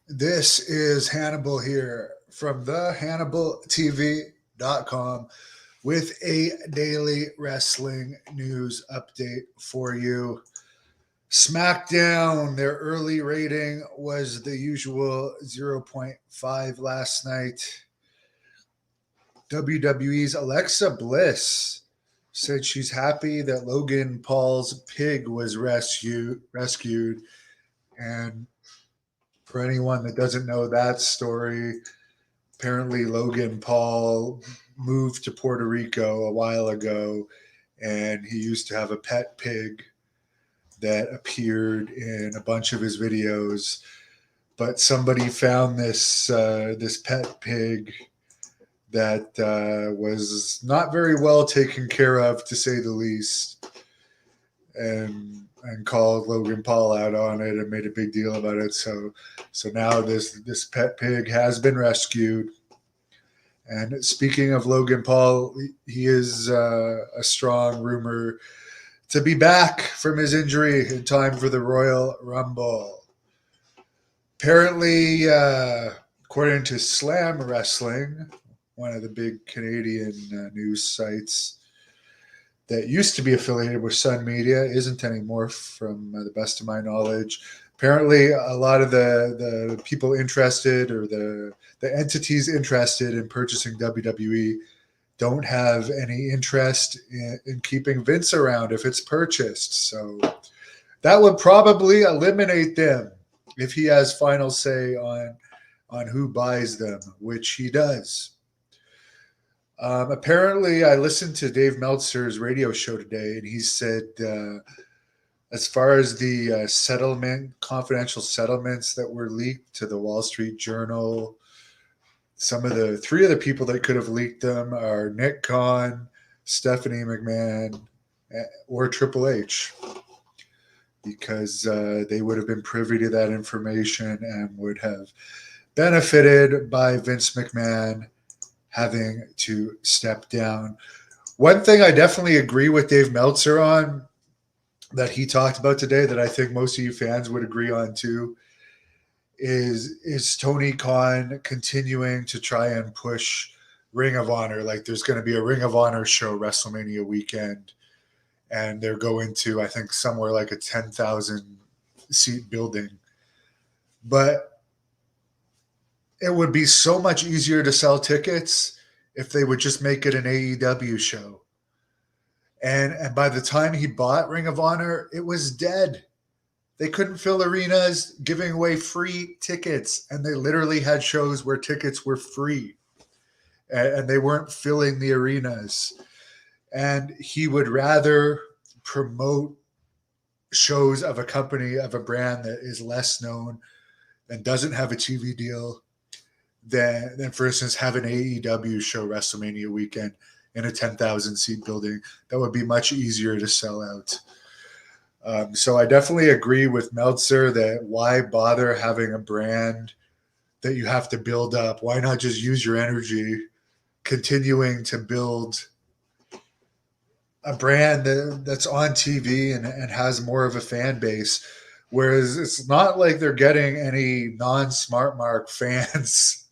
This is Hannibal here from the HannibalTV.com with a daily wrestling news update for you. Smackdown, their early rating was the usual zero point 0.5 last night. WWE's Alexa Bliss said she's happy that Logan Paul's pig was rescued. And for anyone that doesn't know that story, apparently Logan Paul moved to Puerto Rico a while ago, and he used to have a pet pig that appeared in a bunch of his videos. But somebody found this pet pig that was not very well taken care of, to say the least, and called Logan Paul out on it and made a big deal about it. So now this pet pig has been rescued. And speaking of Logan Paul, he is a strong rumor to be back from his injury in time for the Royal Rumble. Apparently, according to Slam Wrestling, one of the big Canadian news sites that used to be affiliated with Sun Media, isn't anymore from the best of my knowledge. Apparently, a lot of the people interested, or the entities interested in purchasing WWE, don't have any interest in keeping Vince around if it's purchased. So that would probably eliminate them if he has final say on who buys them, which he does. Apparently, I listened to Dave Meltzer's radio show today, and he said, as far as the confidential settlements that were leaked to the Wall Street Journal, three of the people that could have leaked them are Nick Khan, Stephanie McMahon, or Triple H, because they would have been privy to that information and would have benefited by Vince McMahon having to step down. One thing I definitely agree with Dave Meltzer on, that he talked about today, that I think most of you fans would agree on too, is Tony Khan continuing to try and push Ring of Honor. Like, there's going to be a Ring of Honor show WrestleMania weekend, and they're going to, I think, somewhere like a 10,000 seat building. But it would be so much easier to sell tickets if they would just make it an AEW show. And by the time he bought Ring of Honor, it was dead. They couldn't fill arenas giving away free tickets. And they literally had shows where tickets were free. And they weren't filling the arenas. And he would rather promote shows of a company, of a brand that is less known and doesn't have a TV deal, than for instance, have an AEW show WrestleMania weekend in a 10,000 seat building. That would be much easier to sell out. So I definitely agree with Meltzer that why bother having a brand that you have to build up? Why not just use your energy continuing to build a brand that's on TV and has more of a fan base? Whereas it's not like they're getting any non-Smart Mark fans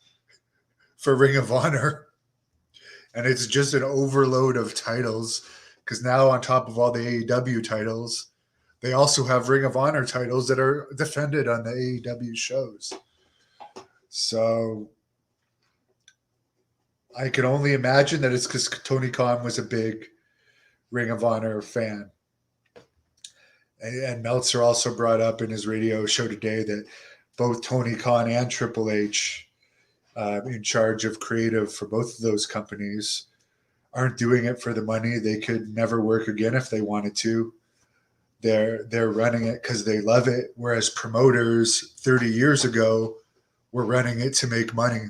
for Ring of Honor. And it's just an overload of titles, because now on top of all the AEW titles, they also have Ring of Honor titles that are defended on the AEW shows. So I can only imagine that it's because Tony Khan was a big Ring of Honor fan. And Meltzer also brought up in his radio show today that both Tony Khan and Triple H, in charge of creative for both of those companies, aren't doing it for the money. They could never work again if they wanted to. They're running it because they love it, whereas promoters 30 years ago were running it to make money.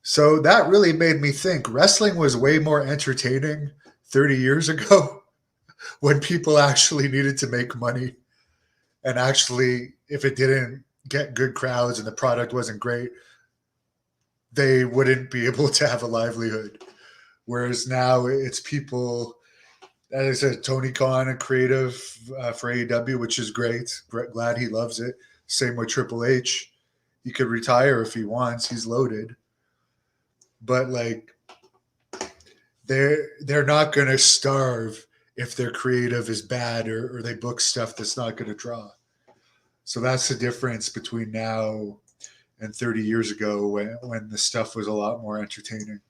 So that really made me think wrestling was way more entertaining 30 years ago when people actually needed to make money. And actually, if it didn't get good crowds and the product wasn't great, they wouldn't be able to have a livelihood. Whereas now it's people, as I said, Tony Khan, a creative for AEW, which is great. Glad he loves it. Same with Triple H. He could retire if he wants. He's loaded. But like they're not going to starve if their creative is bad or they book stuff that's not going to draw. So that's the difference between now and 30 years ago when the stuff was a lot more entertaining.